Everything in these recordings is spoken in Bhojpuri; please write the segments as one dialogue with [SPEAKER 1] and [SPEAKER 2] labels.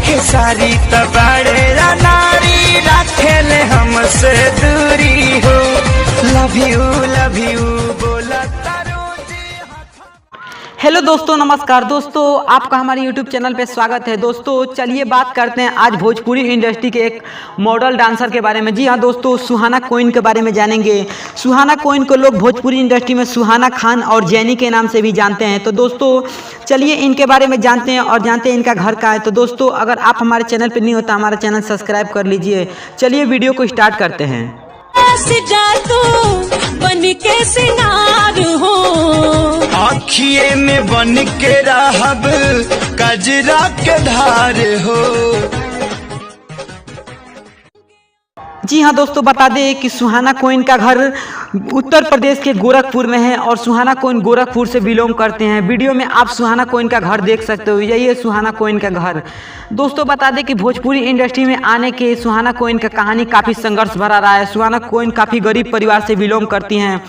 [SPEAKER 1] खेसारी तबाड़े नारी रखेले हमसे दूरी हो। लव यू बोला।
[SPEAKER 2] हेलो दोस्तों, नमस्कार दोस्तों, आपका हमारे यूट्यूब चैनल पे स्वागत है। दोस्तों चलिए बात करते हैं आज भोजपुरी इंडस्ट्री के एक मॉडल डांसर के बारे में। जी हाँ दोस्तों, सुहाना कोइन के बारे में जानेंगे। सुहाना कोइन को लोग भोजपुरी इंडस्ट्री में सुहाना खान और जैनी के नाम से भी जानते हैं। तो दोस्तों चलिए इनके बारे में जानते हैं और जानते हैं इनका घर कहाँ है। तो दोस्तों अगर आप हमारे चैनल पर नहीं होता, हमारा चैनल सब्सक्राइब कर लीजिए। चलिए वीडियो को स्टार्ट करते हैं।
[SPEAKER 3] बन के सिंगार हो,
[SPEAKER 1] आँखिए में बन के रहब कजरा के धार हो।
[SPEAKER 2] जी हाँ दोस्तों, बता दें कि सुहाना कोइन का घर उत्तर प्रदेश के गोरखपुर में है और सुहाना कोइन गोरखपुर से बिलोंग करते हैं। वीडियो में आप सुहाना कोइन का घर देख सकते हो, यही है सुहाना कोइन का घर। दोस्तों बता दें कि भोजपुरी इंडस्ट्री में आने के सुहाना कोइन का कहानी काफ़ी संघर्ष भरा रहा है। सुहाना कोइन काफ़ी गरीब परिवार से बिलोंग करती हैं।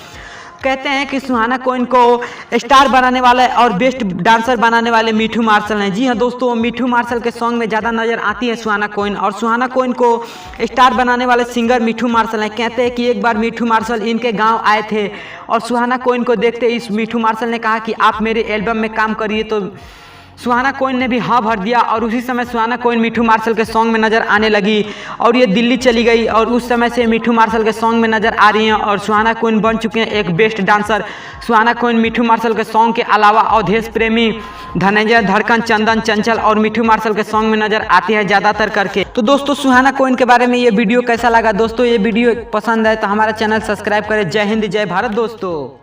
[SPEAKER 2] कहते हैं कि सुहाना कोइन को स्टार बनाने वाले और बेस्ट डांसर बनाने वाले मिठू मार्शल हैं। जी हाँ दोस्तों, मिठू मार्शल के सॉन्ग में ज़्यादा नज़र आती है सुहाना कोइन, और सुहाना कोइन को स्टार बनाने वाले सिंगर मिठू मार्शल हैं। कहते हैं कि एक बार मिठू मार्शल इनके गांव आए थे और सुहाना कोइन को देखते इस मिठू मार्शल ने कहा कि आप मेरे एल्बम में काम करिए। तो सुहाना कोइन ने भी हाँ भर दिया और उसी समय सुहाना कोइन मिठू मार्शल के सॉन्ग में नज़र आने लगी और ये दिल्ली चली गई और उस समय से मिठू मार्शल के सॉन्ग में नज़र आ रही हैं और सुहाना कोइन बन चुके हैं एक बेस्ट डांसर। सुहाना कोइन मिठू मार्शल के सॉन्ग के अलावा अवधेश प्रेमी, धनंजय, धड़कन, चंदन, चंचल और मिठू मार्शल के सॉन्ग में नज़र आती है ज़्यादातर करके। तो दोस्तों सुहाना कोइन के बारे में ये वीडियो कैसा लगा? दोस्तों ये वीडियो पसंद है तो हमारा चैनल सब्सक्राइब करें। जय हिंद, जय भारत दोस्तों।